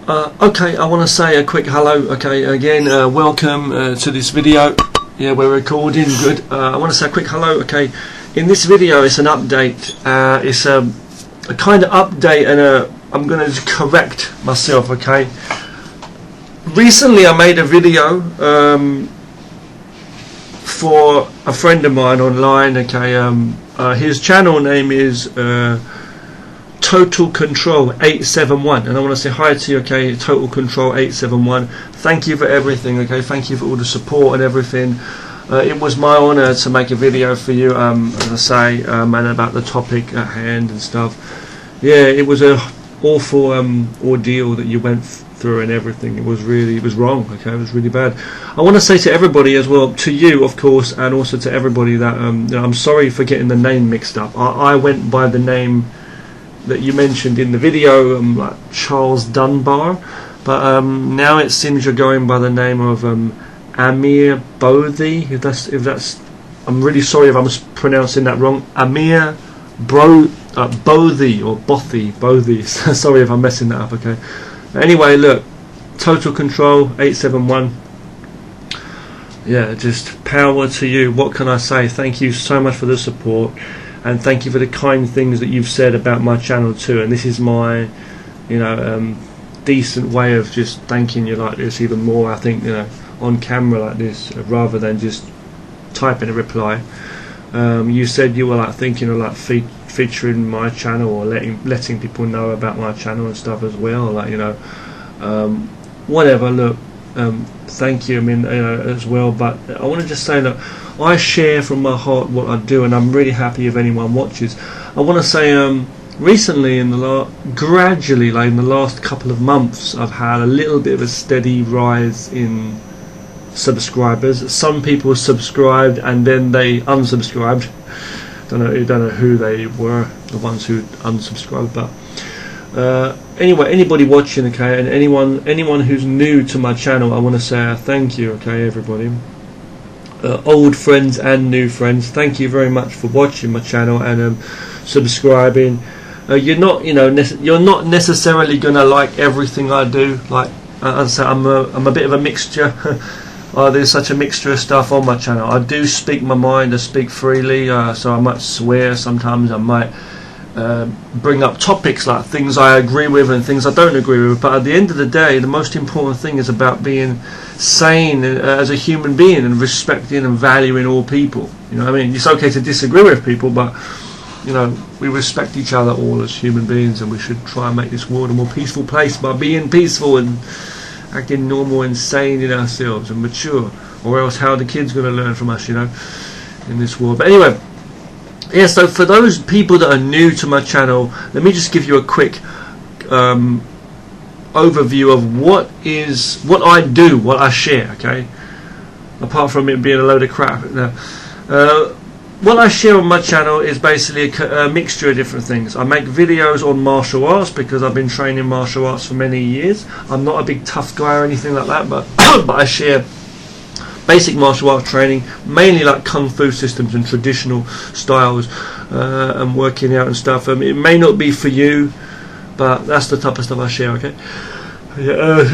Okay, I want to say a quick hello. Okay, again, welcome to this video. Yeah, we're recording. Good. I want to say a quick hello. Okay, in this video, it's an update. It's a kind of update, and I'm going to correct myself. Okay. Recently, I made a video for a friend of mine online. Okay, his channel name is Total Control 871, and I want to say hi to you. Okay, Total Control 871. Thank you for everything. Okay, thank you for all the support and everything. It was my honour to make a video for you, as I say, and about the topic at hand and stuff. Yeah, it was a awful ordeal that you went through and everything. It was wrong. Okay, it was really bad. I want to say to everybody as well, to you of course, and also to everybody that I'm sorry for getting the name mixed up. I went by the name that you mentioned in the video, like Charles Dunbar, but now it seems you're going by the name of Amir Bodhi. If that's, I'm really sorry if I'm pronouncing that wrong. Amir Bodhi or Bodhi. Sorry if I'm messing that up. Okay. Anyway, look, Total Control 871. Yeah, just power to you. What can I say? Thank you so much for the support. And thank you for the kind things that you've said about my channel too. And this is my, decent way of just thanking you like this even more. I think, on camera like this, rather than just typing a reply. You said you were like thinking of like featuring my channel or letting people know about my channel and stuff as well. Like whatever. Look, thank you. I mean, as well. But I want to just say that I share from my heart what I do, and I'm really happy if anyone watches. I want to say, recently, gradually, like in the last couple of months, I've had a little bit of a steady rise in subscribers. Some people subscribed and then they unsubscribed. Don't know who they were, the ones who unsubscribed. But anyway, anybody watching, okay, and anyone who's new to my channel, I want to say thank you, okay, everybody. Old friends and new friends, thank you very much for watching my channel and subscribing. You're not necessarily gonna like everything I do. Like I say, I'm a bit of a mixture. There's such a mixture of stuff on my channel. I do speak my mind. I speak freely, so I might swear sometimes. I might bring up topics like things I agree with and things I don't agree with. But at the end of the day, the most important thing is about being sane as a human being and respecting and valuing all people. You know what I mean? It's okay to disagree with people, but we respect each other all as human beings, and we should try and make this world a more peaceful place by being peaceful and acting normal and sane in ourselves and mature, or else how are the kids going to learn from us, in this world? But anyway, yeah, so for those people that are new to my channel, let me just give you a quick overview of what I do, what I share, okay? Apart from it being a load of crap. What I share on my channel is basically a mixture of different things. I make videos on martial arts because I've been training martial arts for many years. I'm not a big tough guy or anything like that, but but I share basic martial arts training, mainly like kung fu systems and traditional styles, and working out and stuff. It may not be for you, but that's the type of stuff I share, okay?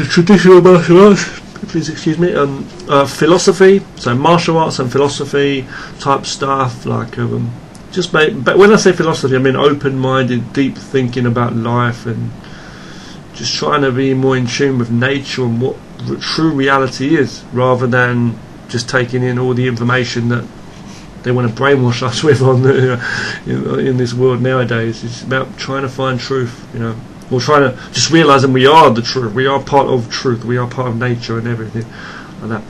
Traditional martial arts, please excuse me, philosophy, so martial arts and philosophy type stuff, like but when I say philosophy, I mean open-minded, deep thinking about life, and just trying to be more in tune with nature and what true reality is, rather than just taking in all the information that they want to brainwash us with on in this world nowadays. It's about trying to find truth, or trying to just realising we are the truth, we are part of truth, we are part of nature and everything like that.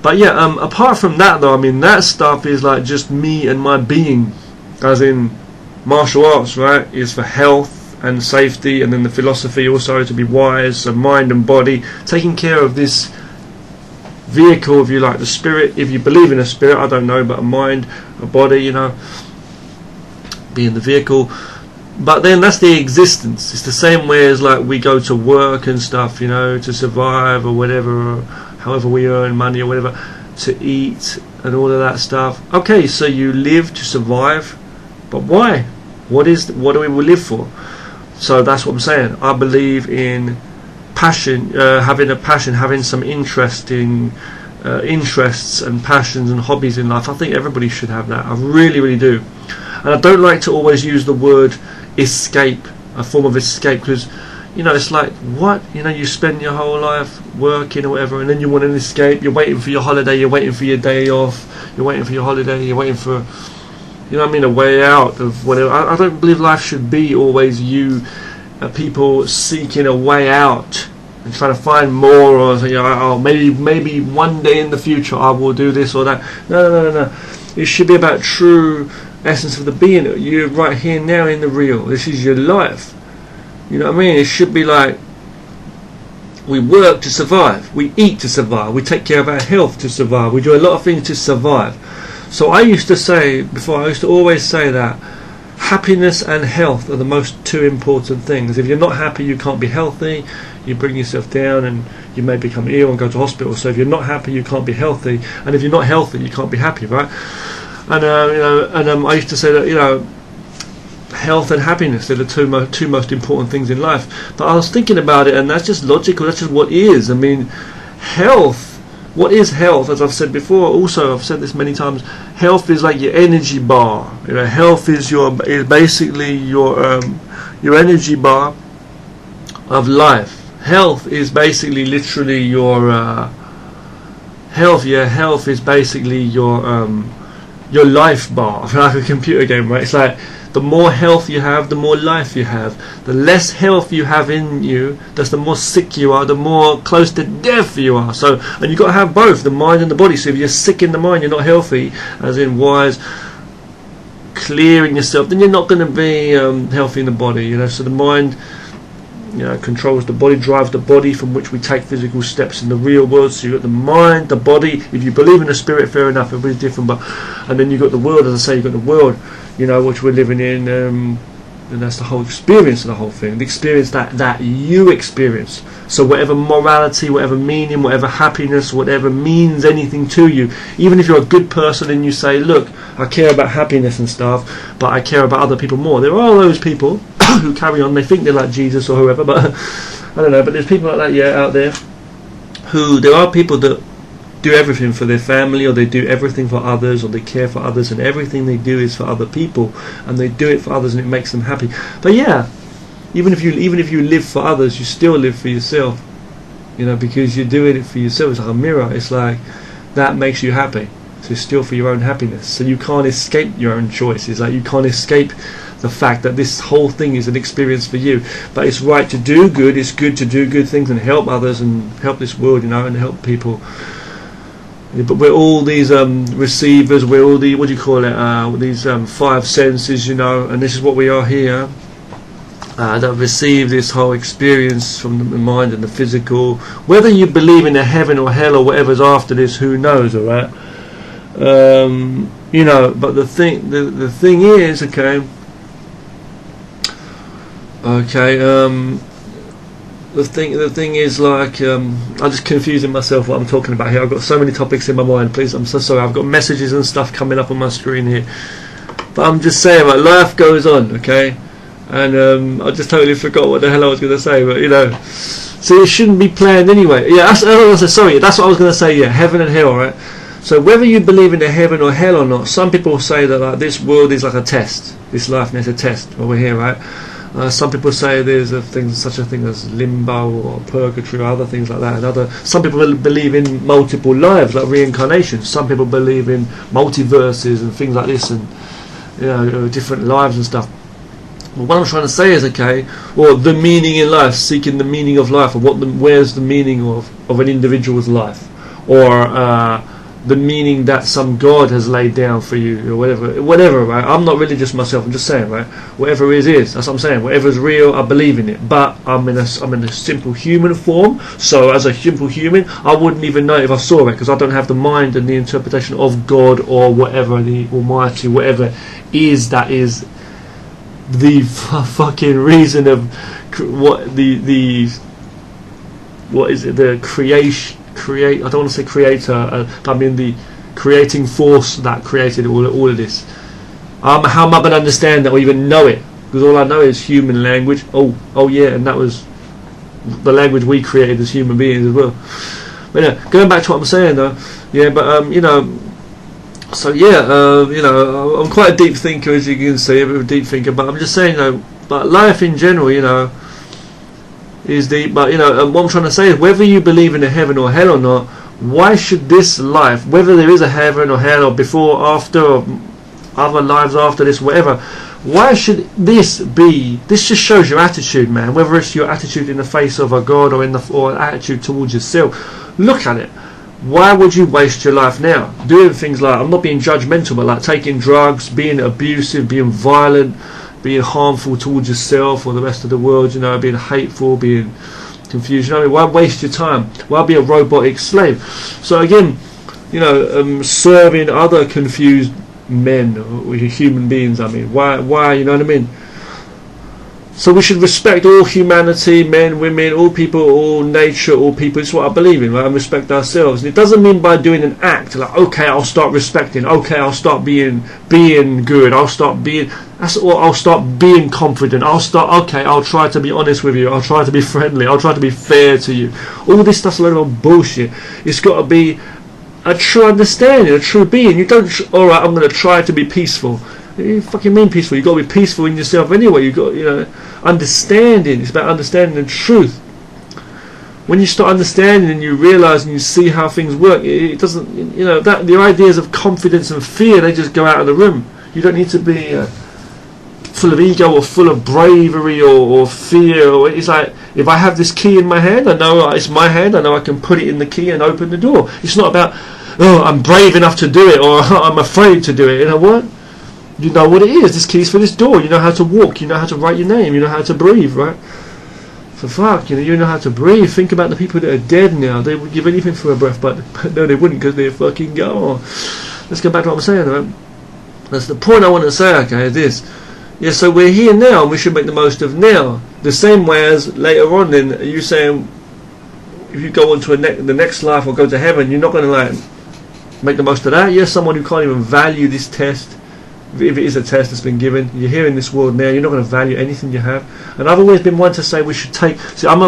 But yeah, apart from that though, I mean, that stuff is like just me and my being, as in martial arts, right, is for health and safety, and then the philosophy also to be wise, so mind and body, taking care of this vehicle, if you like, the spirit, if you believe in a spirit, I don't know, but a mind, a body, being the vehicle. But then that's the existence. It's the same way as like we go to work and stuff, to survive or whatever, or however we earn money or whatever, to eat and all of that stuff. Okay, so you live to survive, but why? What do we live for? So that's what I'm saying. I believe in passion, having some interesting interests and passions and hobbies in life. I think everybody should have that. I really, really do. And I don't like to always use the word escape, a form of escape, because it's like, what? You spend your whole life working or whatever, and then you want an escape. You're waiting for your holiday, you're waiting for your day off, you're waiting for your holiday, you're waiting for, a way out of whatever. I don't believe life should be always people seeking a way out and trying to find more, or maybe one day in the future I will do this or that. No. It should be about true essence of the being. You're right here now in the real. This is your life. You know what I mean? It should be like, we work to survive, we eat to survive, we take care of our health to survive, we do a lot of things to survive. So I used to always say that happiness and health are the most two important things. If you're not happy, you can't be healthy. You bring yourself down and you may become ill and go to hospital. So if you're not happy, you can't be healthy, and if you're not healthy, you can't be happy, right? And I used to say that health and happiness are the two most important things in life. But I was thinking about it, and that's just logical. That's just what is. I mean, health. What is health? As I've said before, also I've said this many times. Health is like your energy bar. Health is basically your energy bar of life. Health is basically literally your health. Yeah, health is basically your life bar, like a computer game, right? It's like, the more health you have, the more life you have. The less health you have in you, that's the more sick you are, the more close to death you are. So, and you've got to have both, the mind and the body. So if you're sick in the mind, you're not healthy, as in wise, clearing yourself, then you're not going to be healthy in the body. So the mind controls the body, drives the body from which we take physical steps in the real world. So you've got the mind, the body. If you believe in the spirit, fair enough, everybody's different. And then you've got the world, as I say, you've got the world, which we're living in, and that's the whole experience of the whole thing. The experience that you experience. So whatever morality, whatever meaning, whatever happiness, whatever means anything to you, even if you're a good person and you say, look, I care about happiness and stuff, but I care about other people more. There are those people who carry on, they think they're like Jesus or whoever, but I don't know, but there's people like that, out there, there are people that do everything for their family, or they do everything for others, or they care for others, and everything they do is for other people, and they do it for others, and it makes them happy. But even if you live for others, you still live for yourself, because you're doing it for yourself. It's like a mirror. It's like, that makes you happy, so it's still for your own happiness. So you can't escape your own choices. Like, you can't escape the fact that this whole thing is an experience for you. But it's right to do good. It's good to do good things and help others and help this world, and help people. But we're all these receivers, we're all the, these five senses, and this is what we are here, that receive this whole experience from the mind and the physical. Whether you believe in a heaven or hell or whatever's after this, who knows, alright? But the thing is, the thing is, like, I'm just confusing myself what I'm talking about here. I've got so many topics in my mind. Please, I'm so sorry. I've got messages and stuff coming up on my screen here. But I'm just saying, like, life goes on, okay? And I just totally forgot what the hell I was going to say. But so it shouldn't be planned anyway. Yeah, that's what I was going to say. Yeah, heaven and hell, right? So whether you believe in a heaven or hell or not, some people say that, like, this world is like a test. This life is a test. While we're here, right? Some people say there's such a thing as limbo or purgatory or other things like that. And some people believe in multiple lives, like reincarnation. Some people believe in multiverses and things like this, and different lives and stuff. Well, what I'm trying to say is, or the meaning in life, seeking the meaning of life, or where's the meaning of an individual's life, or the meaning that some God has laid down for you, or whatever, right? I'm not religious myself. I'm just saying, right? Whatever it is, that's what I'm saying. Whatever's real, I believe in it. But I'm in a simple human form. So as a simple human, I wouldn't even know if I saw it, because I don't have the mind and the interpretation of God or whatever, the Almighty, whatever that is the fucking reason of what is it? The creation. I don't want to say creator, but I mean the creating force that created all of this. How am I going to understand that or even know it? Because all I know is human language. Oh yeah, and that was the language we created as human beings as well. But yeah, going back to what I'm saying though, yeah, but you know, so yeah, you know, I'm quite a deep thinker, as you can see, a bit of a deep thinker, but I'm just saying, you know, but life in general, you know, is deep. But you know, what I'm trying to say is, whether you believe in a heaven or hell or not, why should this life, whether there is a heaven or hell, or before, after, or other lives after this, whatever, why should this be? This just shows your attitude, man. Whether it's your attitude in the face of a God, or or attitude towards yourself. Look at it. Why would you waste your life now doing things like, I'm not being judgmental, but like taking drugs, being abusive, being violent, being harmful towards yourself or the rest of the world, you know, being hateful, being confused, you know, why waste your time? Why be a robotic slave? So again, you know, serving other confused men or human beings, I mean, why, you know what I mean? So we should respect all humanity, men, women, all people, all nature, all people. It's what I believe in, right? And respect ourselves. And it doesn't mean by doing an act like, okay, I'll start respecting. Okay, I'll start being good. I'll start being. I'll start being confident. I'll try to be honest with you. I'll try to be friendly. I'll try to be fair to you. All this stuff's a load of bullshit. It's got to be a true understanding, a true being. You don't. All right, I'm going to try to be peaceful. What do you fucking mean peaceful? You got to be peaceful in yourself anyway. You got, you know, understanding. It's about understanding the truth. When you start understanding and you realise and you see how things work, it doesn't, you know, that the ideas of confidence and fear, they just go out of the room. You don't need to be full of ego or full of bravery or fear. Or it's like, if I have this key in my hand, I know it's my hand. I know I can put it in the key and open the door. It's not about, oh, I'm brave enough to do it, or I'm afraid to do it. You know what? You know what it is. This key's for this door. You know how to walk. You know how to write your name. You know how to breathe, right? For fuck, you know how to breathe. Think about the people that are dead now. They would give anything for a breath, but no, they wouldn't, because they're fucking gone. Let's go back to what I'm saying, right? That's the point I want to say, okay, is this. Yeah, so we're here now, and we should make the most of now. The same way as later on, then, you're saying, if you go on to the next life or go to heaven, you're not going to, like, make the most of that. You're someone who can't even value this test. If it is a test that's been given, you're here in this world now, you're not going to value anything you have. And I've always been one to say we should take, see, I'm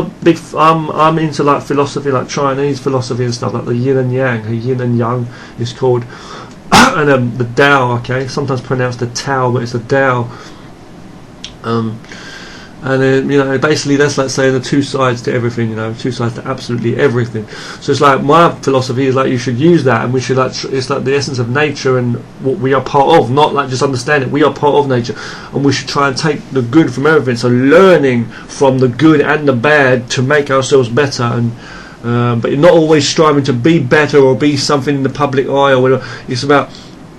into like philosophy, like Chinese philosophy and stuff, like the yin and yang. The yin and yang is called, and the Tao, okay, sometimes pronounced the Tao, but it's the Tao. And then, you know, basically that's like saying the two sides to everything, you know, two sides to absolutely everything. So it's like, my philosophy is like, you should use that, and we should, like, it's like the essence of nature and what we are part of, not like just understand it. We are part of nature, and we should try and take the good from everything. So learning from the good and the bad to make ourselves better, and but you're not always striving to be better or be something in the public eye or whatever. It's about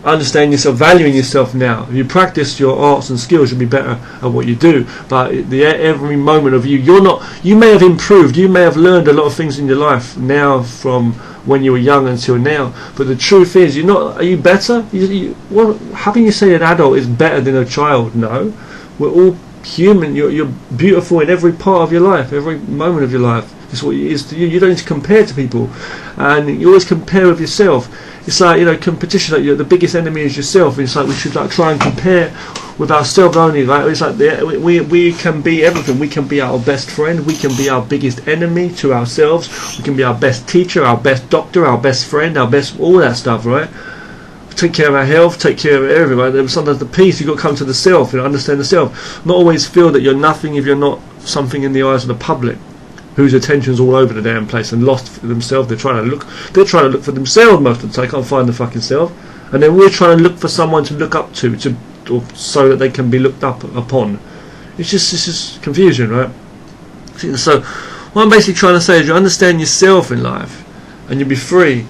understanding yourself, valuing yourself now. If you practice your arts and skills, you'll be better at what you do. But every moment of you may have improved, you may have learned a lot of things in your life now from when you were young until now. But the truth is, are you better? How can you say an adult is better than a child? No. We're all human. You're beautiful in every part of your life, every moment of your life. It's what it is to you. You don't need to compare to people, and you always compare with yourself. It's like, competition. Like the biggest enemy is yourself. It's like we should like try and compare with ourselves only. Right? It's like we can be everything. We can be our best friend. We can be our biggest enemy to ourselves. We can be our best teacher, our best doctor, our best friend, our best all that stuff. Right? Take care of our health. Take care of everything. Right? Sometimes the peace, you've got to come to the self. Understand the self. Not always feel that you're nothing if you're not something in the eyes of the public, whose attention's all over the damn place and lost for themselves. They're trying to look for themselves most of the time. They can't find the fucking self, and then we're trying to look for someone to look up to so that they can be looked up upon. It's just confusion, right? So what I'm basically trying to say is, you understand yourself in life, and you'll be free.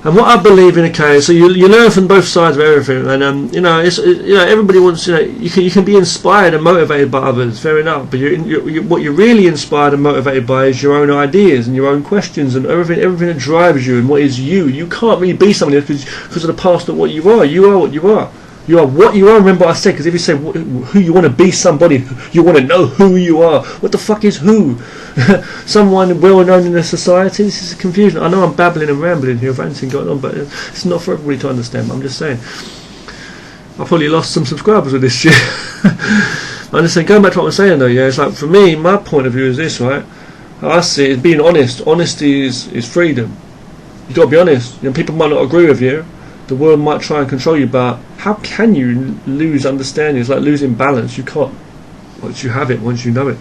And what I believe in, okay, so you learn from both sides of everything, and everybody wants, you can be inspired and motivated by others, fair enough, but what you're really inspired and motivated by is your own ideas and your own questions and everything that drives you and what is you. You can't really be somebody else because of the past of what you are. You are what you are. You are what you are. Remember what I said, because if you say who you want to be, somebody, you want to know who you are. What the fuck is who? Someone well known in the society? This is confusion. I know I'm babbling and rambling here, I've anything going on, but it's not for everybody to understand. But I'm just saying, I probably lost some subscribers with this shit. I'm just saying, going back to what I'm saying though, yeah, it's like, for me, my point of view is this, right? how I see it is being honest. Honesty is freedom. You've got to be honest. People might not agree with you. The world might try and control you, but how can you lose understanding? It's like losing balance. You can't once you have it, once you know it.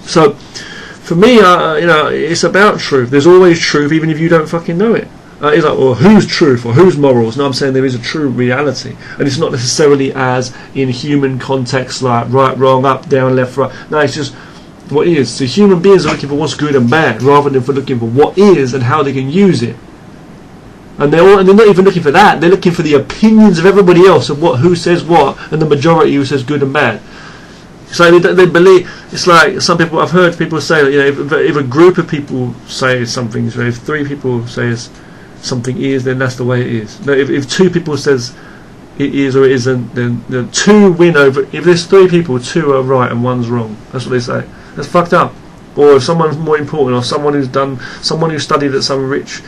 So for me, it's about truth. There's always truth, even if you don't fucking know it. It's like, well, whose truth or whose morals? No, I'm saying there is a true reality, and it's not necessarily as in human context, like right, wrong, up, down, left, right. No, it's just what is. So human beings are looking for what's good and bad, rather than for looking for what is and how they can use it. And they're not even looking for that. They're looking for the opinions of everybody else of who says what, and the majority who says good and bad. So they believe. It's like some people. I've heard people say that if a group of people say something, so if 3 people say something is, then that's the way it is. But if 2 people says it is or it isn't, then the 2 win over. If there's 3 people, 2 are right and 1's wrong. That's what they say. That's fucked up. Or if someone's more important, or someone who studied at some rich,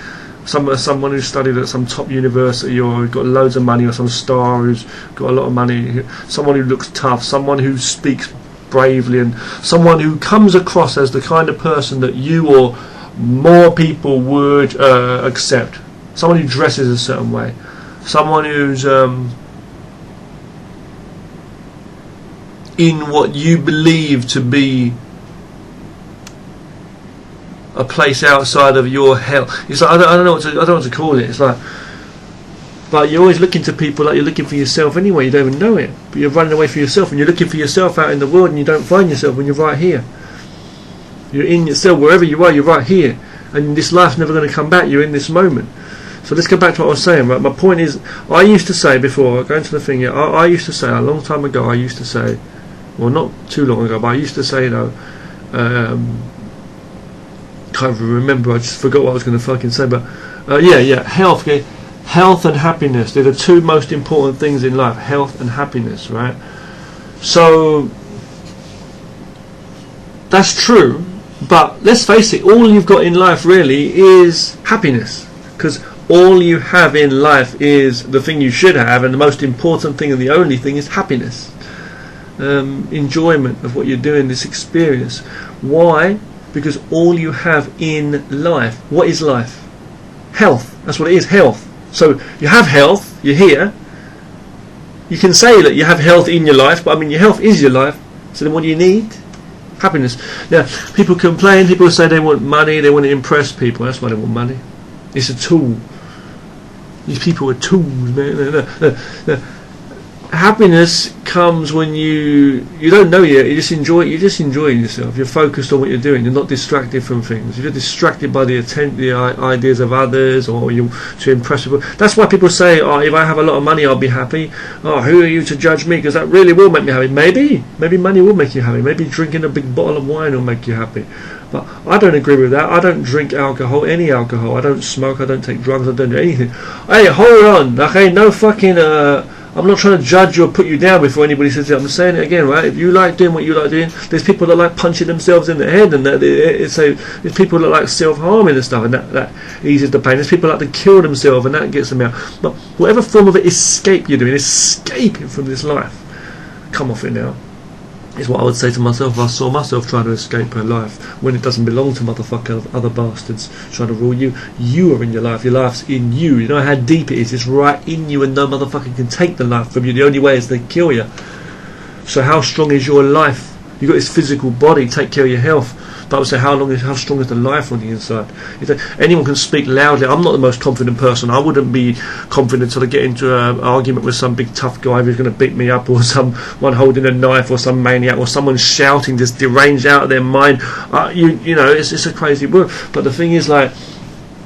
someone who studied at some top university, or got loads of money, or some star who's got a lot of money, someone who looks tough, someone who speaks bravely, and someone who comes across as the kind of person that you or more people would accept. Someone who dresses a certain way, someone who's in what you believe to be a place outside of your hell. It's like I don't know what to call it. It's like you're always looking to people like you're looking for yourself anyway. You don't even know it, but you're running away from yourself, and you're looking for yourself out in the world, and you don't find yourself when you're right here. You're in yourself wherever you are. You're right here, and this life's never going to come back. You're in this moment. So let's go back to what I was saying. Right, my point is, I used to say before going to the thing here. I used to say a long time ago. I used to say, well, not too long ago, but I used to say, can't remember. I just forgot what I was going to fucking say. But health. Okay? Health and happiness. They're the 2 most important things in life. Health and happiness. Right. So that's true. But let's face it. All you've got in life really is happiness, because all you have in life is the thing you should have, and the most important thing and the only thing is happiness. Enjoyment of what you're doing, this experience. Why? Because all you have in life. What is life? Health. That's what it is, health. So you have health, you're here. You can say that you have health in your life, but I mean your health is your life. So then what do you need? Happiness. Now, people complain, people say they want money, they want to impress people. That's why they want money. It's a tool. These people are tools, man. Happiness comes when you don't know yet. You're just enjoying yourself. You're focused on what you're doing. You're not distracted from things. You're distracted by the ideas of others, or you to impress people. That's why people say, "Oh, if I have a lot of money, I'll be happy." Oh, who are you to judge me? Because that really will make me happy. Maybe money will make you happy. Maybe drinking a big bottle of wine will make you happy. But I don't agree with that. I don't drink alcohol, any alcohol. I don't smoke. I don't take drugs. I don't do anything. Hey, hold on. Okay, no fucking. I'm not trying to judge you or put you down before anybody says it. I'm saying it again, right? If you like doing what you like doing, there's people that like punching themselves in the head, and there's people that like self-harming and stuff, and that eases the pain. There's people that like to kill themselves, and that gets them out. But whatever form of escape you're doing, escaping from this life, come off it now. Is what I would say to myself if I saw myself trying to escape her life when it doesn't belong to motherfucker other bastards trying to rule you. You are in your life. Your life's in you. You know how deep it is. It's right in you, and no motherfucker can take the life from you. The only way is to kill you. So how strong is your life? You've got this physical body. Take care of your health. But I would say how strong is the life on the inside? Anyone can speak loudly. I'm not the most confident person. I wouldn't be confident till I get into an argument with some big tough guy who's going to beat me up, or someone holding a knife, or some maniac, or someone shouting, just deranged out of their mind. It's a crazy world. But the thing is, like,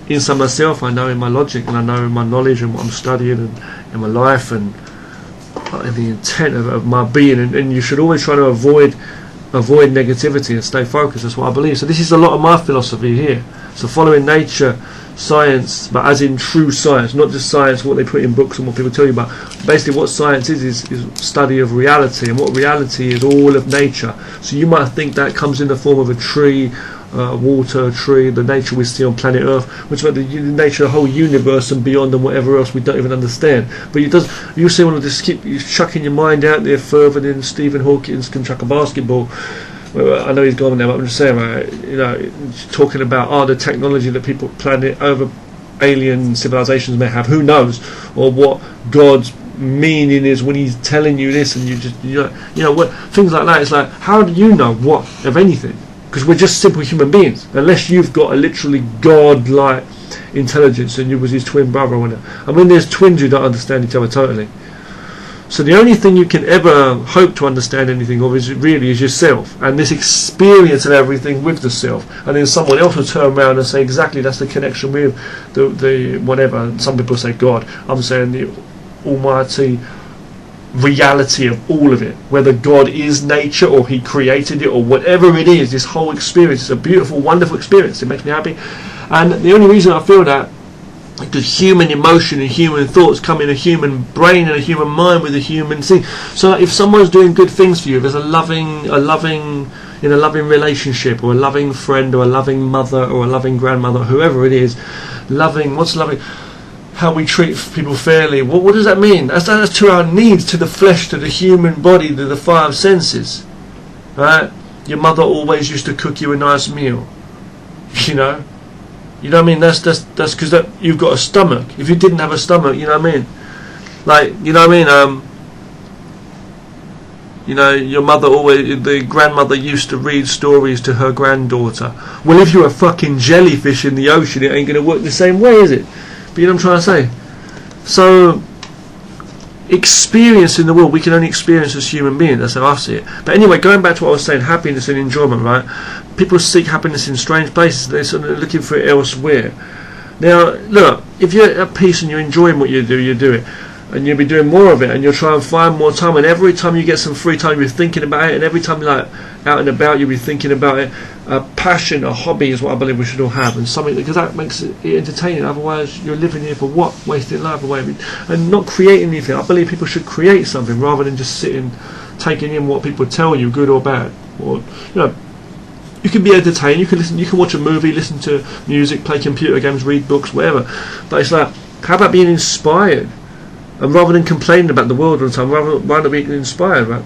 inside myself, I know in my logic, and I know in my knowledge, and what I'm studying, and in my life, and the intent of my being. And you should always try to avoid negativity and stay focused. That's what I believe. So this is a lot of my philosophy here. So following nature, science, but as in true science, not just science what they put in books and what people tell you about. Basically what science is study of reality, and what reality is all of nature. So you might think that comes in the form of a tree, water, tree, the nature we see on planet Earth, which is the nature of the whole universe and beyond, and whatever else we don't even understand. But you see, want to just keep chucking your mind out there further than Stephen Hawking can chuck a basketball. well, I know he's gone now, but I'm just saying, talking about the technology that people planet over alien civilizations may have, who knows, or what God's meaning is when he's telling you this, and what things like that. It's like, how do you know what of anything? Because we're just simple human beings, unless you've got a literally God-like intelligence and you was his twin brother or whatever. I mean, there's twins who don't understand each other totally. So the only thing you can ever hope to understand anything of is yourself, and this experience of everything with the self. And then someone else will turn around and say, exactly, that's the connection with the whatever. Some people say God. I'm saying the almighty reality of all of it. Whether God is nature or he created it or whatever it is, this whole experience is a beautiful, wonderful experience. It makes me happy. And the only reason I feel that, because human emotion and human thoughts come in a human brain and a human mind with a human thing. So if someone's doing good things for you, if there's in a loving relationship, or a loving friend, or a loving mother, or a loving grandmother, whoever it is, what's loving? How we treat people fairly. What does that mean? That's to our needs, to the flesh, to the human body, to the five senses. Right? Your mother always used to cook you a nice meal. You know what I mean? That's because you've got a stomach. If you didn't have a stomach, you know what I mean? Like, you know what I mean? Your mother the grandmother used to read stories to her granddaughter. Well, if you're a fucking jellyfish in the ocean, it ain't going to work the same way, is it? But you know what I'm trying to say? So, experience in the world, we can only experience as human beings. That's how I see it. But anyway, going back to what I was saying, happiness and enjoyment, right? People seek happiness in strange places. They're sort of looking for it elsewhere. Now, look, if you're at peace and you're enjoying what you do it. And you'll be doing more of it, and you'll try and find more time, and every time you get some free time you're thinking about it, and every time you're like out and about you'll be thinking about it. A passion, a hobby is what I believe we should all have, and something, because that makes it entertaining. Otherwise you're living here for what? Wasting life away, and not creating anything. I believe people should create something rather than just sitting taking in what people tell you, good or bad. Or you can be entertained, you can listen, you can watch a movie, listen to music, play computer games, read books, whatever, but it's like, how about being inspired? And rather than complaining about the world all the time, why not be inspired, right?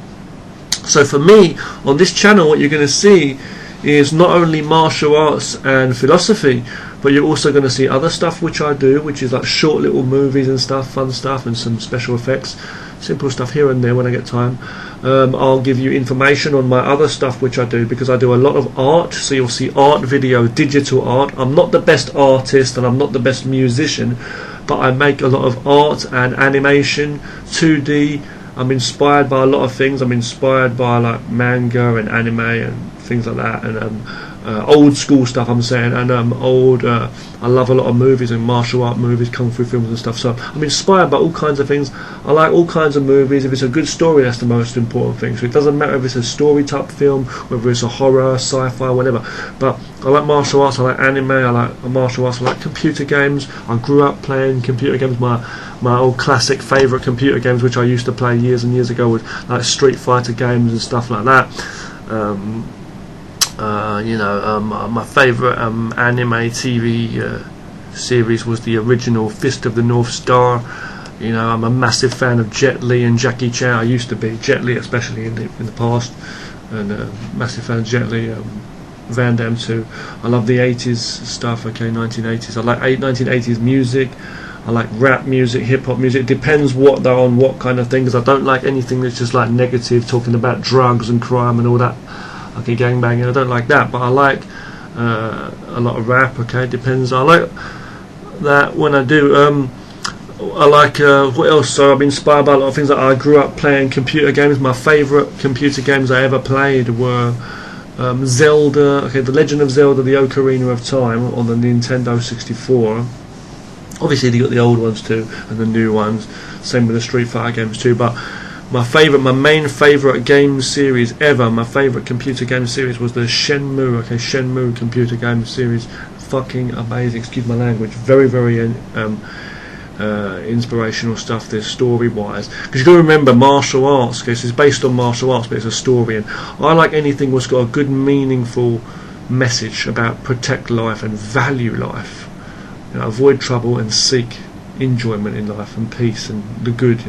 So for me, on this channel, what you're going to see is not only martial arts and philosophy, but you're also going to see other stuff which I do, which is like short little movies and stuff, fun stuff, and some special effects, simple stuff here and there when I get time. I'll give you information on my other stuff which I do, because I do a lot of art, so you'll see art video, digital art. I'm not the best artist and I'm not the best musician, but I make a lot of art and animation, 2D. I'm inspired by a lot of things. I'm inspired by like manga and anime and things like that, and old school stuff, I'm saying, and I love a lot of movies and martial art movies, kung fu films and stuff, so I'm inspired by all kinds of things. I like all kinds of movies. If it's a good story, that's the most important thing. So it doesn't matter if it's a story type film, whether it's a horror, sci-fi, whatever, but I like martial arts, I like anime, I like martial arts, I like computer games. I grew up playing computer games. My old classic favourite computer games, which I used to play years and years ago, with like Street Fighter games and stuff like that. My favourite anime TV series was the original Fist of the North Star. I'm a massive fan of Jet Li and Jackie Chan. I used to be, Jet Li especially in the past, and massive fan of Jet Li. Van Damme too. I love the 80s stuff, 1980s. I like 1980s music. I like rap music, hip-hop music. It depends what they're on, what kind of things. I don't like anything that's just like negative, talking about drugs and crime and all that. Okay, gangbanging, I don't like that, but I like a lot of rap. Okay, depends. I like that when I do. I like what else? So I've been inspired by a lot of things. That I grew up playing computer games. My favourite computer games I ever played were Zelda. Okay, The Legend of Zelda: The Ocarina of Time on the Nintendo 64. Obviously, they got the old ones too and the new ones. Same with the Street Fighter games too, but. My main favourite game series ever, my favourite computer game series was the Shenmue computer game series. Fucking amazing, excuse my language. Very, very inspirational stuff, this story-wise. Because you've got to remember, martial arts, okay, so it's based on martial arts, but it's a story. And I like anything that's got a good, meaningful message about protect life and value life. Avoid trouble and seek enjoyment in life and peace and the good,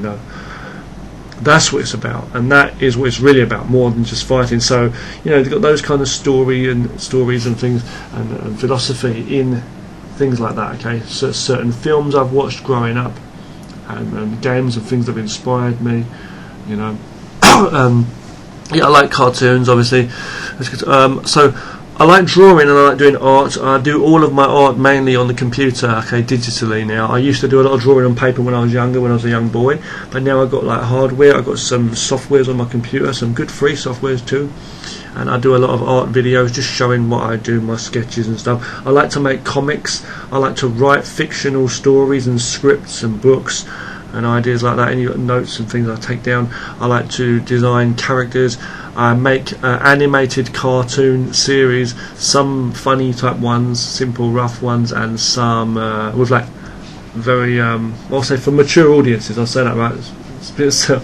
That's what it's about, and that is what it's really about, more than just fighting. So, you know, they've got those kind of stories and things, and philosophy in things like that. Okay, so certain films I've watched growing up, and games and things that have inspired me. You know, yeah, I like cartoons, obviously. So I like drawing and I like doing art. I do all of my art mainly on the computer, okay, digitally now. I used to do a lot of drawing on paper when I was younger, when I was a young boy, but now I've got like hardware. I've got some softwares on my computer, some good free softwares too, and I do a lot of art videos just showing what I do, my sketches and stuff. I like to make comics. I like to write fictional stories and scripts and books and ideas like that. Any notes and things I take down. I like to design characters. I make animated cartoon series, some funny type ones, simple rough ones, and some with like very I'll say for mature audiences. I'll say that right,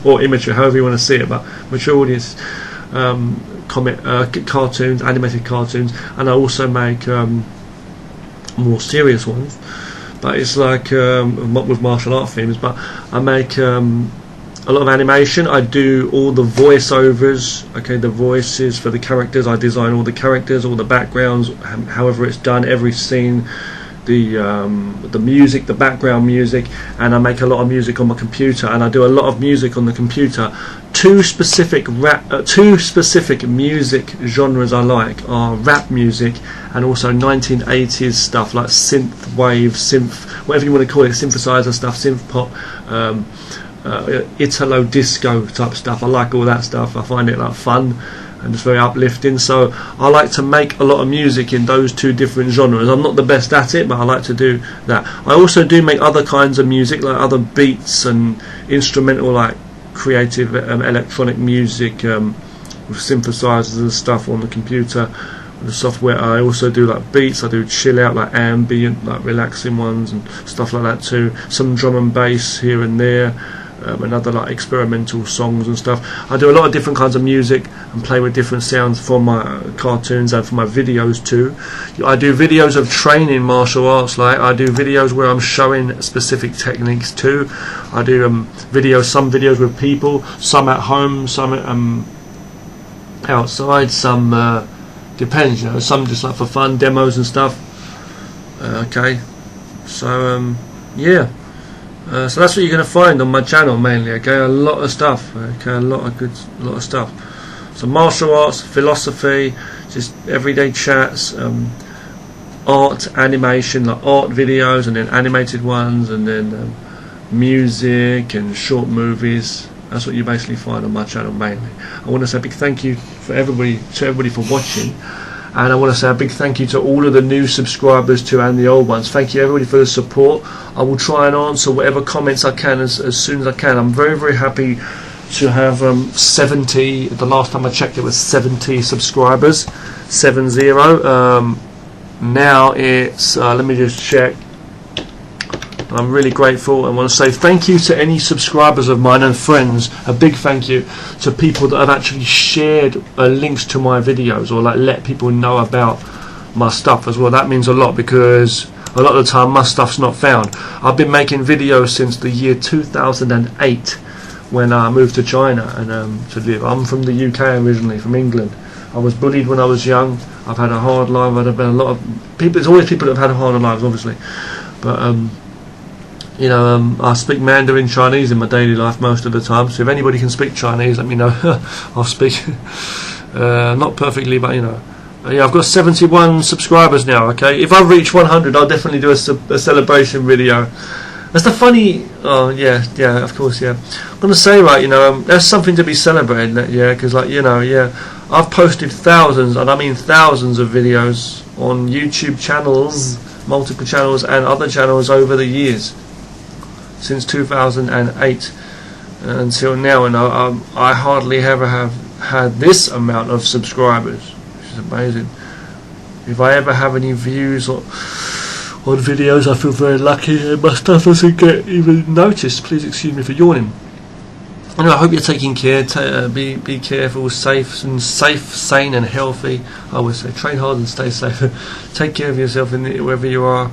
or immature, however you want to see it, but mature audiences, cartoons, animated cartoons, and I also make more serious ones. But it's like with martial art themes. But I make a lot of animation. I do all the voiceovers, okay, the voices for the characters. I design all the characters, all the backgrounds, however it's done, every scene, the music, the background music, and I make a lot of music on my computer, and I do a lot of music on the computer. Two specific music genres I like are rap music and also 1980s stuff like synth wave, synth, whatever you want to call it, synthesizer stuff, synth pop, Italo disco type stuff. I like all that stuff. I find it like fun and it's very uplifting. So I like to make a lot of music in those two different genres. I'm not the best at it, but I like to do that. I also do make other kinds of music, like other beats and instrumental, like creative electronic music with synthesizers and stuff on the computer, the software. I also do like beats. I do chill out, like ambient, like relaxing ones and stuff like that too. Some drum and bass here and there. And other like experimental songs and stuff. I do a lot of different kinds of music and play with different sounds for my cartoons and for my videos too. I do videos of training martial arts, like I do videos where I'm showing specific techniques too. I do some videos with people, some at home, some outside, some depends, you know, some just like for fun, demos and stuff. Okay, so yeah. So that's what you're going to find on my channel mainly, okay, a lot of stuff, okay, a lot of stuff. So martial arts, philosophy, just everyday chats, art, animation, like art videos, and then animated ones, and then music and short movies. That's what you basically find on my channel mainly. I want to say a big thank you for everybody for watching. And I want to say a big thank you to all of the new subscribers too, and the old ones. Thank you everybody for the support. I will try and answer whatever comments I can as soon as I can. I'm very, very happy to have 70. The last time I checked it was 70 subscribers, 70. Now it's let me just check. I'm really grateful. I want to say thank you to any subscribers of mine and friends. A big thank you to people that have actually shared links to my videos, or like let people know about my stuff as well. That means a lot, because a lot of the time my stuff's not found. I've been making videos since the year 2008 when I moved to China and to live. I'm from the UK originally, from England. I was bullied when I was young. I've had a hard life. I've been a lot of people. There's always people that have had harder lives, obviously, but you know, I speak Mandarin Chinese in my daily life most of the time, so if anybody can speak Chinese, let me know. I'll speak. Not perfectly, but you know. Yeah, I've got 71 subscribers now, okay? If I reach 100, I'll definitely do a celebration video. That's the funny... Oh, yeah, of course, yeah. I'm going to say, right, you know, there's something to be celebrated, yeah, because, like, you know, yeah, I've posted thousands, and I mean thousands of videos on YouTube channels, multiple channels, and other channels over the years. Since 2008 until now, and I hardly ever have had this amount of subscribers, which is amazing. If I ever have any views on videos, I feel very lucky, and my stuff doesn't get even noticed. Please excuse me for yawning. Anyway, I hope you're taking care. Be careful, safe, sane, and healthy. I always say train hard and stay safe. Take care of yourself wherever you are.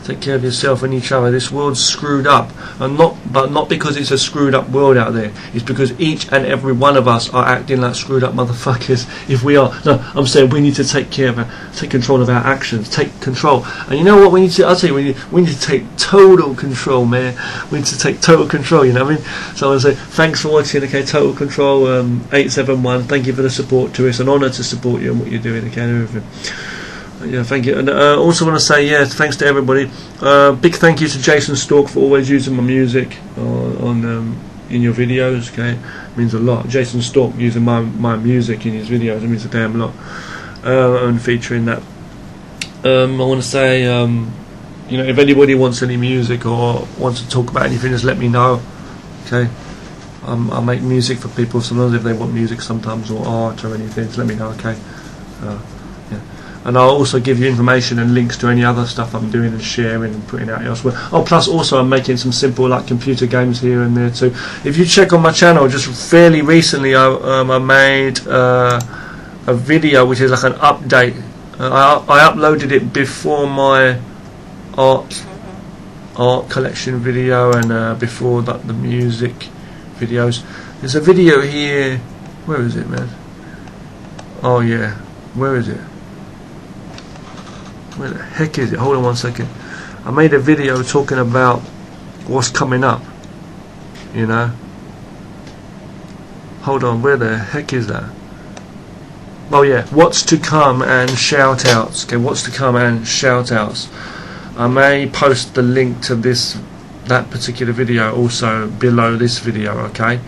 Take care of yourself and each other. This world's screwed up, and not because it's a screwed up world out there. It's because each and every one of us are acting like screwed up motherfuckers. If we are, no, I'm saying we need to take control of our actions, take control. And you know what we need to? I'll tell you, we need to take total control, man. We need to take total control. You know what I mean? So I want to say thanks for watching. Okay, Total Control 871. Thank you for the support too. It's an honour to support you and what you're doing. Okay, and everything. Yeah, thank you. And also want to say, yeah, thanks to everybody. Big thank you to Jason Stork for always using my music in your videos. Okay, it means a lot. Jason Stork using my music in his videos, it means a damn lot. And featuring that. I want to say, you know, if anybody wants any music or wants to talk about anything, just let me know. Okay, I make music for people sometimes if they want music sometimes, or art or anything. Just let me know. Okay. And I'll also give you information and links to any other stuff I'm doing and sharing and putting out elsewhere. Oh, plus also I'm making some simple like computer games here and there too. If you check on my channel, just fairly recently I made a video which is like an update. I uploaded it before my art collection video and before that the music videos. There's a video here. Where is it, man? Oh yeah, where is it? Where the heck is it? Hold on one second. I made a video talking about what's coming up, you know. Hold on, where the heck is that? Oh yeah, what's to come and shout outs. Okay, what's to come and shout outs. I may post the link to that particular video also below this video, okay?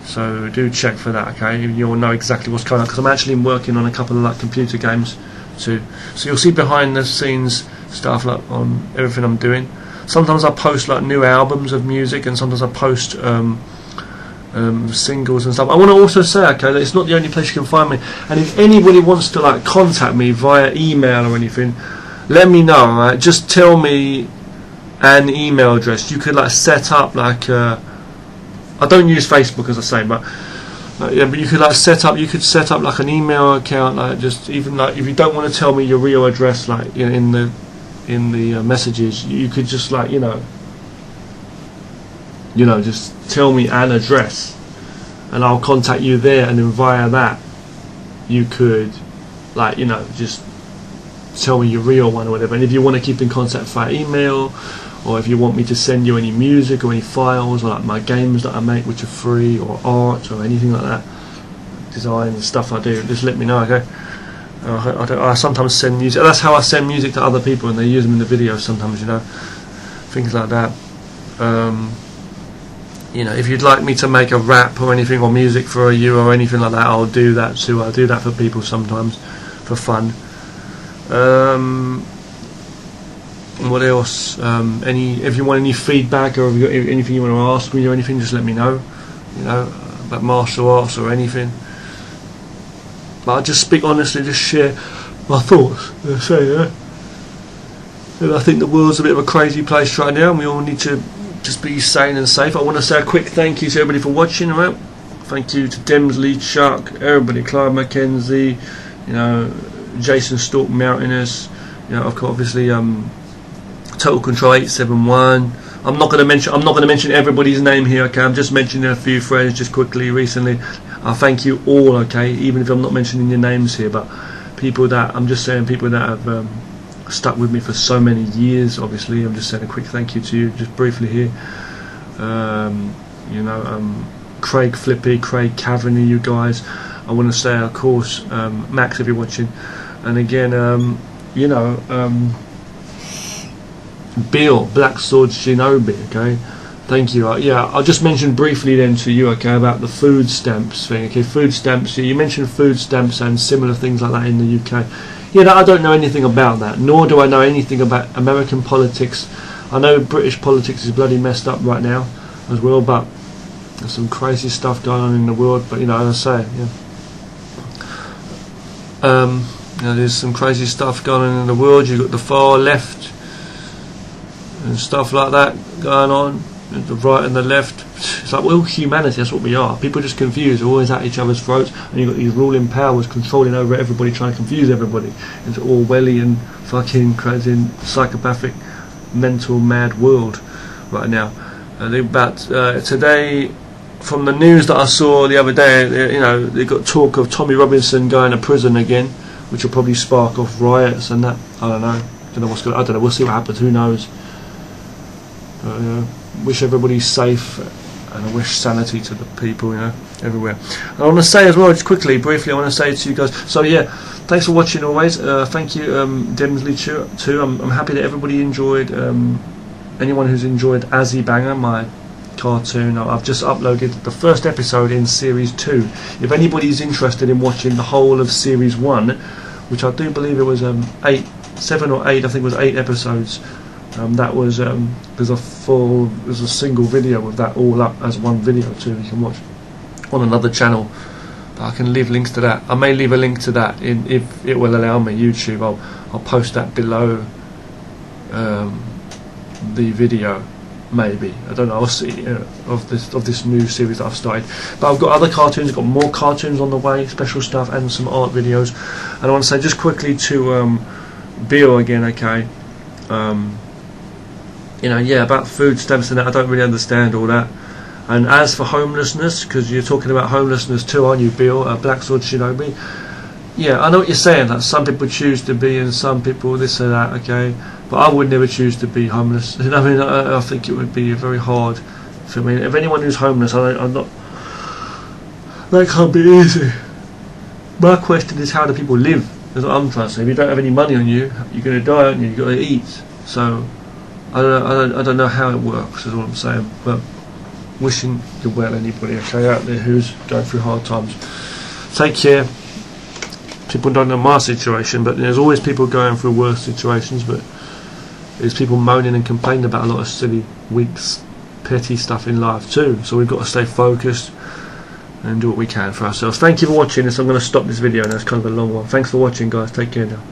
So do check for that, okay? You'll know exactly what's coming up, because I'm actually working on a couple of like computer games too. So you'll see behind the scenes stuff like on everything I'm doing. Sometimes I post like new albums of music, and sometimes I post singles and stuff. I want to also say, okay, that it's not the only place you can find me, and if anybody wants to like contact me via email or anything, let me know, right? Just tell me an email address. You could like set up like I don't use Facebook as I say, but yeah, but you could like set up like an email account, like just even like if you don't want to tell me your real address, like in the messages, you could just like you know just tell me an address, and I'll contact you there, and then via that you could like just tell me your real one or whatever. And if you want to keep in contact via email, or if you want me to send you any music or any files or like my games that I make which are free, or art or anything like that, design and stuff I do, just let me know, okay? I sometimes send music. That's how I send music to other people, and they use them in the videos sometimes, things like that. If you'd like me to make a rap or anything, or music for you or anything like that, I'll do that too. I'll do that for people sometimes for fun. What else? If you want any feedback, or if you got anything you want to ask me or anything, just let me know. About martial arts or anything. But I just speak honestly, just share my thoughts. And I think the world's a bit of a crazy place right now, and we all need to just be sane and safe. I want to say a quick thank you to everybody for watching. Right? Thank you to Demsley, Chuck, everybody, Clive Mackenzie, Jason Stork, Mountainous. I've got obviously Total Control 871. I'm not going to mention everybody's name here. Okay, I'm just mentioning a few friends just quickly recently. I thank you all. Okay, even if I'm not mentioning your names here, but people that have stuck with me for so many years. Obviously, I'm just saying a quick thank you to you, just briefly here. Craig Flippy, Craig Cavaney, you guys. I want to say, of course, Max, if you're watching, and again, Bill, Black Sword Shinobi, okay, thank you. I'll just mention briefly then to you, okay, about the food stamps thing. Okay, food stamps, you mentioned food stamps and similar things like that in the UK. I don't know anything about that, nor do I know anything about American politics. I know British politics is bloody messed up right now as well, but there's some crazy stuff going on in the world. But as I say, there's some crazy stuff going on in the world. You've got the far left and stuff like that going on, and the right and the left. It's like we're all humanity, that's what we are. People are just confused, we're always at each other's throats, and you've got these ruling powers controlling over everybody, trying to confuse everybody into Orwellian, fucking crazy, psychopathic mental mad world right now. I think about today, from the news that I saw the other day, you know, they got talk of Tommy Robinson going to prison again, which will probably spark off riots and that. I don't know. I don't know. We'll see what happens. Who knows? But, wish everybody safe, and I wish sanity to the people, you know, everywhere. And I want to say as well, just quickly, briefly, I want to say to you guys. So yeah, thanks for watching always. Thank you, Demsley too. I'm happy that everybody enjoyed. Anyone who's enjoyed Azzy Banger, my cartoon, I've just uploaded the first episode in series 2. If anybody's interested in watching the whole of series 1, which I do believe it was 7 or 8, I think it was 8 episodes. That was there's a single video of that all up as one video too. You can watch on another channel. I can leave links to that. I may leave a link to that if it will allow me. YouTube. I'll post that below the video. Maybe, I don't know. I'll see of this new series that I've started. But I've got other cartoons. I've got more cartoons on the way, special stuff, and some art videos. And I want to say just quickly to Bill again. Okay. You know, yeah, about food stamps and that, I don't really understand all that. And as for homelessness, because you're talking about homelessness too, aren't you, Bill? Black Sword Shinobi. Yeah, I know what you're saying, that some people choose to be and some people this and that, okay? But I would never choose to be homeless. You know, I mean, I think it would be very hard for me. If anyone who's homeless, I'm not... That can't be easy. My question is, how do people live? That's what I'm trying to say. If you don't have any money on you, you're going to die, aren't you? You've got to eat. So... I don't know how it works, is what I'm saying, but wishing you well, anybody okay out there who's going through hard times. Take care. People don't know my situation, but there's always people going through worse situations, but there's people moaning and complaining about a lot of silly, weak, petty stuff in life too, so we've got to stay focused and do what we can for ourselves. Thank you for watching this. I'm going to stop this video now, it's kind of a long one. Thanks for watching, guys. Take care now.